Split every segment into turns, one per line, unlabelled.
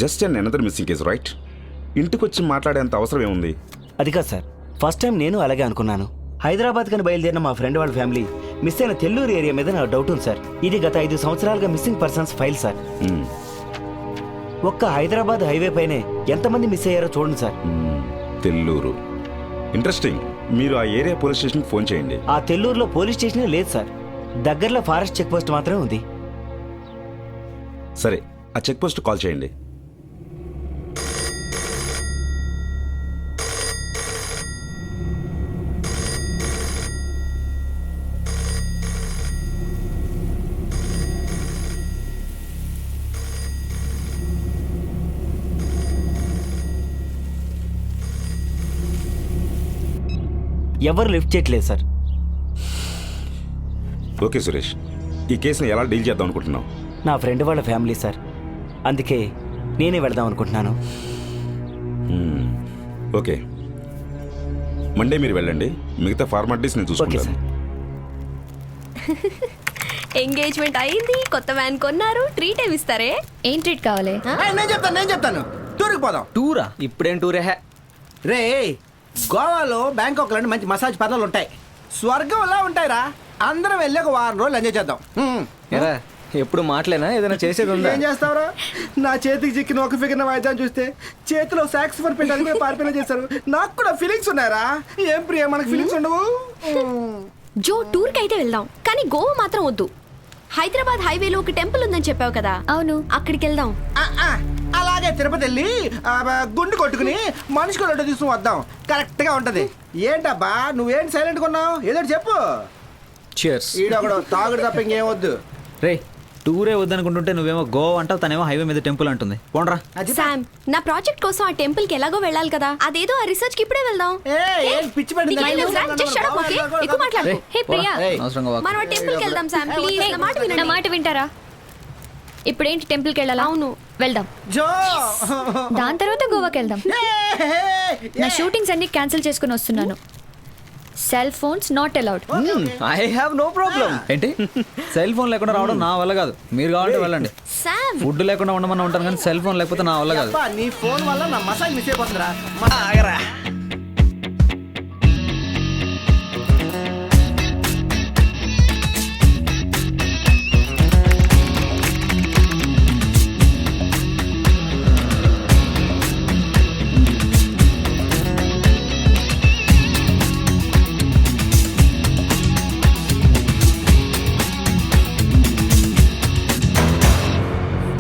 Just and another missing case right? ఇంటికి వచ్చి మాట్లాడేంత అవసరం ఏముంది?
అది కాదు సార్, ఫస్ట్ టైం నేను అలాగే అనుకున్నాను. హైదరాబాద్ కని బయలుదేరిన మా ఫ్రెండ్ వాళ్ళ ఫ్యామిలీ మిస్ అయిన తెల్లూరు ఏరియా మీద నాకు డౌట్ ఉంది సార్. ఇది గత 5 సంవత్సరాలుగా మిస్సింగ్ పర్సన్స్ ఫైల్ సార్. ఒక్క హైదరాబాద్ హైవే పైనే ఎంతమంది మిస్ అయ్యారో చూడండి సార్.
తెల్లూరు ఇంట్రెస్టింగ్. మీరు ఆ ఏరియా పోలీస్ స్టేషన్కి ఫోన్ చేయండి.
ఆ తెల్లూరులో పోలీస్ స్టేషనే లేదు సార్. దగ్గరలో ఫారెస్ట్ చెక్ పోస్ట్ మాత్రమే ఉంది.
సరే, ఆ చెక్ పోస్ట్ కాల్ చేయండి.
ఎవరు లిఫ్ట్ చేయట్లేదు సార్.
ఓకే సురేష్, ఈ కేసుని ఎలా డీల్ చేద్దాం అనుకుంటున్నావు?
నా ఫ్రెండ్ వాళ్ళ ఫ్యామిలీ సార్, అందుకే నేనే వెళదాం అనుకుంటున్నాను.
ఓకే, మండే మీరు వెళ్ళండి, మిగతా ఫార్మాలిటీస్ నేను
ఓకే
చూసుకుంటాను.
సార్.
ఎంగేజ్మెంట్ అయింది, కొత్త వ్యాన్ కొన్నారు, ట్రీట్ ఏమి ఇస్తారే?
ఏం ట్రీట్ కావాలి?
నేను చెప్తాను టూర్కి పోదాం.
టూరా? ఇప్పుడేం టూరే?
రే, గోవాలో బ్యాంకాక్ లాంటి మంచి మసాజ్ పార్లర్లు ఉంటాయి. స్వర్గంలా ఉంటాయిరా. అందరం వెళ్ళి ఒక వారం రోజులు ఎంజాయ్ చేద్దాం.
ఎరా ఎప్పుడు మాటలేనా? ఏదైనా చేసేది ఉందా?
ఏం చేస్తావురా? నా చేతికి చిక్కిన ఒక ఫిగర్ వాయిద్యాన్ని చూస్తే చేతిలో సాక్సిఫోన్ పెట్టి అది కూడా పారిపోయినా చేశారు. నాకు కూడా ఫీలింగ్స్ ఉన్నాయరా. ఏం ప్రియ, మనకు ఫీలింగ్స్ ఉండవు?
జో, టూర్ కి అయితే వెళ్దాం, కానీ గోవా మాత్రం వద్దు. హైదరాబాద్ హైవేలో ఒక టెంపుల్ ఉందని చెప్పావు కదా,
అవును,
అక్కడికి వెళ్దాం.
అలాగే తిరుపతి వెళ్ళి గుండు కొట్టుకుని మనిషికి రొట్టె తీసుకుని వద్దాం. కరెక్ట్ గా ఉంటది. ఏంటబ్బా నువ్వేంటి సైలెంట్ కొన్నావు? ఏదో చెప్పు.
చియర్స్.
ఈడొకడు తాగుడు తప్ప ఇంకేం వద్దు.
రే, టూరే వద్దనుకుంటుంటే నువ్వేమో గోవా అంటావు, తనేమో హైవే మీద టెంపుల్ అంటుంది. పోండ్రా.
శామ్, నా ప్రాజెక్ట్ కోసం ఆ టెంపుల్ కి ఎలాగో వెళ్ళాలి కదా, అదేదో ఆ రిసర్చ్ కి ఇప్పుడే వెళ్దాం.
పిచ్చి పడింది.
ఎక్కువ మాట్లాడు.
హే ప్రియా,
అవసరంగా వాక్.
మనం ఆ టెంపుల్ కి వెళ్దాం శామ్, ప్లీజ్ నా మాట
నా
వినండి.
మాట వింటారా? ఇప్పుడేంటి టెంపుల్కి వెళ్ళాలా?
అవును,
వెళ్దాం.
జో
దాని తర్వాత గోవాకి వెళ్దాం. నా షూటింగ్స్ అన్ని క్యాన్సిల్ చేసుకుని వస్తున్నాను. Cell phones not allowed.
I have no problem. ఏంటి సెల్ ఫోన్ లేకుండా రావడం నా వల్ల కాదు. మీరు కావాలంటే వెళ్ళండి.
శామ్,
ఫుడ్ లేకుండా ఉండమని ఉంటాను, కానీ సెల్ ఫోన్ లేకపోతే నా వల్ల కాదు.
నీ ఫోన్ వల్ల నా మసాజ్ మిస్ అయిపోతుందిరా.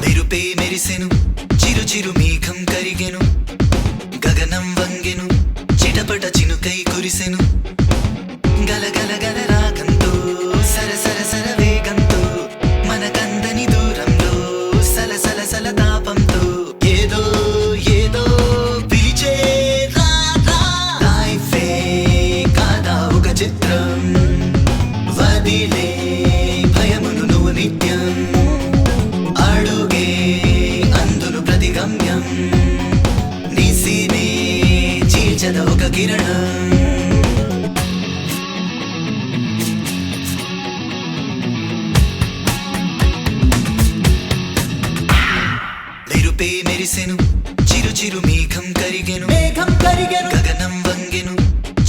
మెరుపే మెరిసెను, చిరు చిరు మేఘం కరిగెను, గగనం వంగెను, చిటపట చినుకై కురిసెను, గలగల గల రాగంతో సర సర సర వేగంతో మనకందని దూరంలో సల సల సల తాపంతో ఏదో ఏదో పిలిచే రా రా. లైఫే కాదా ఒక చిత్రం, వదిలే భయమును నువ్వు నిత్యం, అడుగే అందును ప్రతిగమ్యం, నిసినే చీల్చద ఒక కిరణం. మెరుపే మెరిసెను, చిరు చిరు మేఘం కరిగెను, గగనం వంగెను,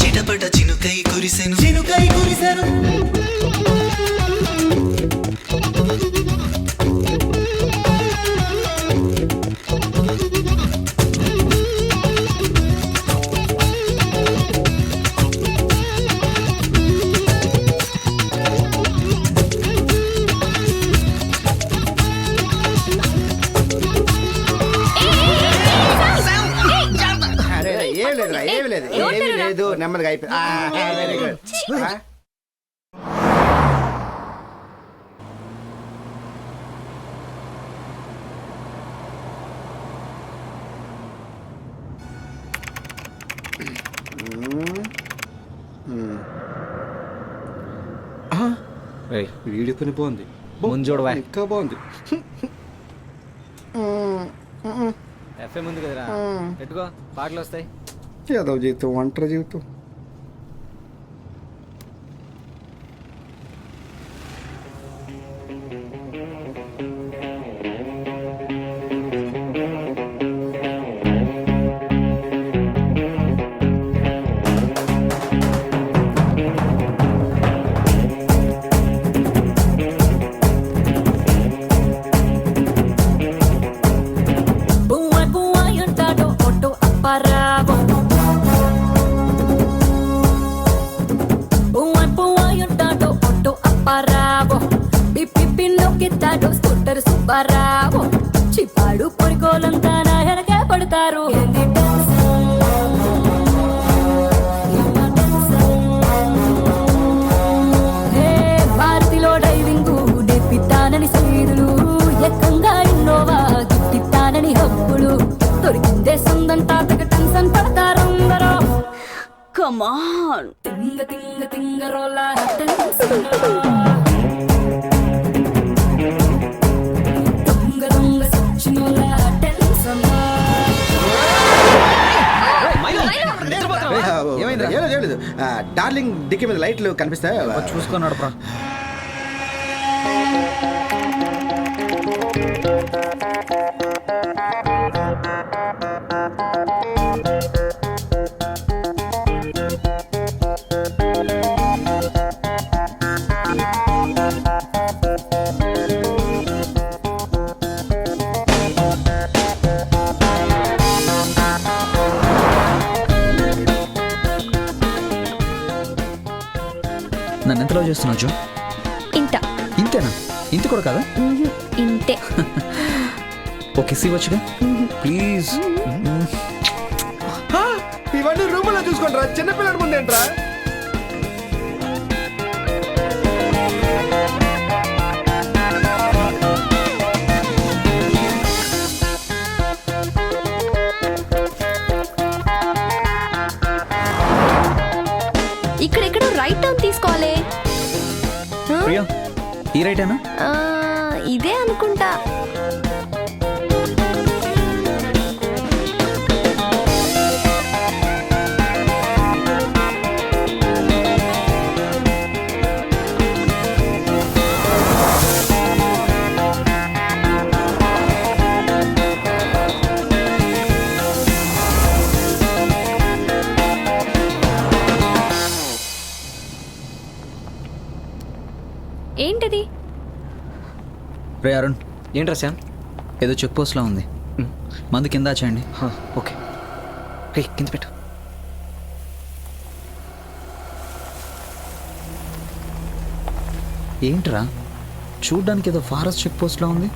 చిటపట చినుకై కురిసెను,
ఏమి లేదు నెమ్మదిగా అయిపోయింది. Very good. వీడి పని బాగుంది.
ముందు చూడవా.
ఇంకా బాగుంది.
ఎఫ్ఎం ఉంది కదరా, పెట్టుకో, పాటలు వస్తాయి.
ఏదో జీవితం, ఒంటరి జీవితం.
చిప్పాడు పొరికోలంతా నా వెనకే పడతారు ఏంది టెన్షన్? ఏమో టెన్షన్? హే, భారతిలో డ్రైవింగ్ నేర్పిస్తానని సైదులు ఎక్కంగా ఇన్నోవా గిట్టిస్తానని హబ్బులు దొరికిందే సొంతం తాతకు టెన్షన్ పడతారందరూ కమాన్ తింగ తింగ తింగరోల టెన్షన్ దొంగ దొంగ సచ్చినోల టెన్షన్
ఏమైందిరా?
ఏం లేదు డార్లింగ్ డిక్కి మీద లైట్లు కనిపిస్తాయి
చూసుకున్నాడు ప్రా. నన్ను ఎంతలో చేస్తున్నావు జో?
ఇంత
ఇంతేనా? ఇంత కూడా కాదా?
ఇంతే.
ఓకే ఇవ్వచ్చుగా ప్లీజ్.
ఇవన్నీ రూములో చూసుకుంటారా చిన్నపిల్లల ముందేంట్రా
ఇక్కడెక్కడో రైట్ టర్న్ తీసుకోవాలి.
ప్రియా ఈ రైటేనా?
ఆ, ఇదే అనుకుంటా.
ఏంటది?
రే అరుణ్,
ఏంట్రా శ్యామ్?
ఏదో చెక్ పోస్ట్లా ఉంది. మందు కింద చేయండి.
ఓకే రే కింద పెట్టు.
ఏంట్రా చూడ్డానికి ఏదో ఫారెస్ట్ చెక్ పోస్ట్లా ఉంది.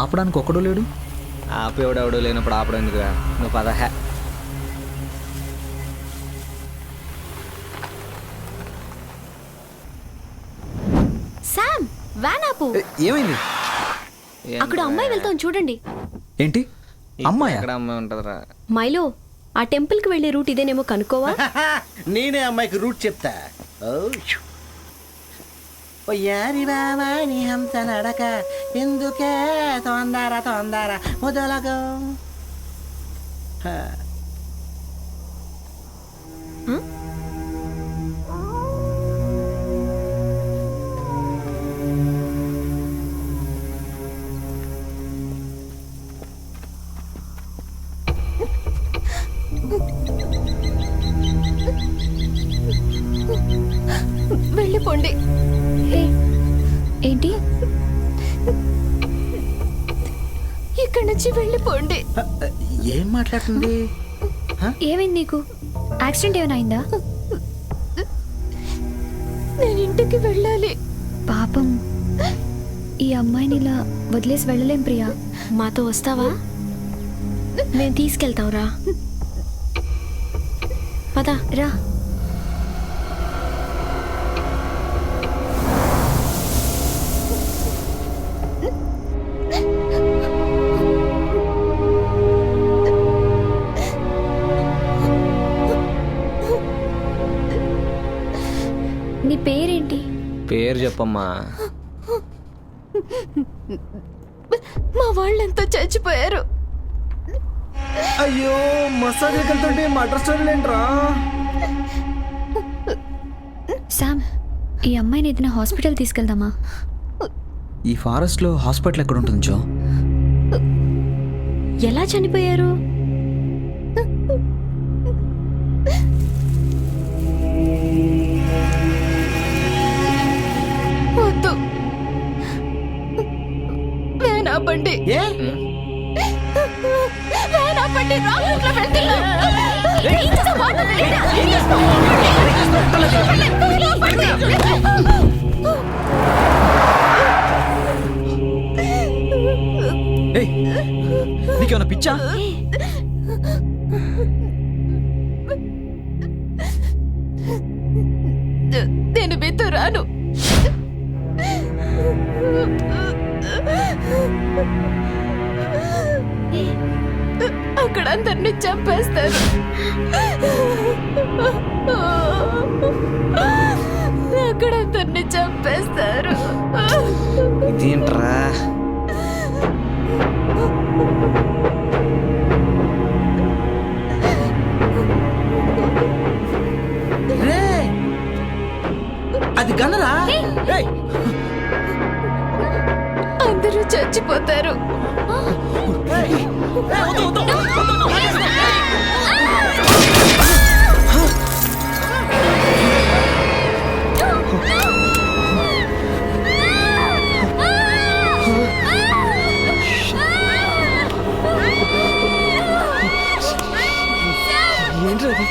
ఆపడానికి ఒక్కడూ లేడు.
ఆపేవాడెవడో లేనప్పుడు ఆపడం ఎందుకు? నువ్వు పద.
శామ్, వ్యాన్ ఆపు.
ఏమైంది?
అక్కడ అమ్మాయి వెళ్తాం చూడండి.
ఏంటి అమ్మాయి?
ఎక్కడ అమ్మాయి ఉంటుందిరా?
మైలో, ఆ టెంపుల్ కి వెళ్లే రూట్ ఇదేనేమో కనుక్కోవా?
నేనే అమ్మాయికి రూట్ చెప్తా ఓ యారి బాబా నీ హంస నడక ఎందుకే తొందర తొందర మొదలగో
వెళ్ళిపోండి.
ఏ, ఏంటి?
ఇక్కడి నుంచి వెళ్ళిపోండి.
ఏం మాట్లాడుతుంది?
ఏమైంది నీకు? యాక్సిడెంట్ ఏమైనా అయిందా?
నేను ఇంటికి వెళ్ళాలి.
పాపం, ఈ అమ్మాయిని ఇలా వదిలేసి వెళ్ళలేం ప్రియా.
మాతో వస్తావా? మేము తీసుకెళ్తాం రా. పద
రా. నీ పేరేంటి?
పేరు చెప్పమ్మా.
మా వాళ్ళంతా చచ్చిపోయారు.
అయ్యో మసాజ్ వెళ్తుంటే మటర్ స్టోరీలు ఏంట్రా?
శామ్, ఈ అమ్మాయిని ఏదైనా హాస్పిటల్ తీసుకెళ్దామా?
ఈ ఫారెస్ట్లో హాస్పిటల్ ఎక్కడ ఉంటుంది జో?
ఎలా చనిపోయారు? వద్దు, వ్యాన్ ఆపండి. వ్యాన్ ఆపండి, రాంగ్ రూట్ లో వెళ్తున్నాం.
ఏయ్ నీకేమైనా పిచ్చా?
నేను మీతో రాను. అక్కడ అందరినీ చంపేస్తారు. అక్కడ అందరినీ చంపేస్తారు.
ఇదేంట్రా?
రే అది గన్నరా?
ఏయ్
అందరూ చచ్చిపోతారు.
ఏంట్రా ఇది?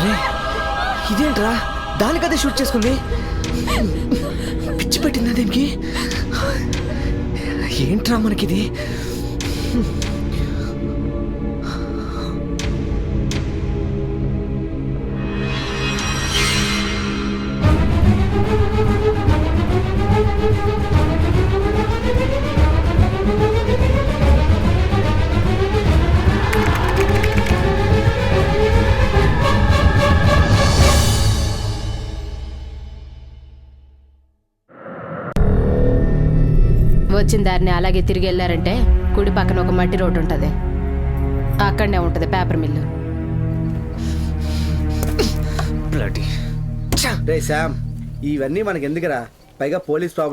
రే, ఇదేంట్రా? దానికదే షూట్ చేసుకుంది. పిచ్చి పెట్టిందా దీనికి? ఏంట్రా మనకిది?
వచ్చిన దారిని అలాగే తిరిగి వెళ్ళారంటే కుడి పక్కన ఒక మట్టి రోడ్డు ఉంటుంది, అక్కడనే ఉంటుంది పేపర్ మిల్లు.
రే శామ్, ఇవన్నీ మనకి ఎందుకురా? పైగా పోలీస్ ప్రాబ్లం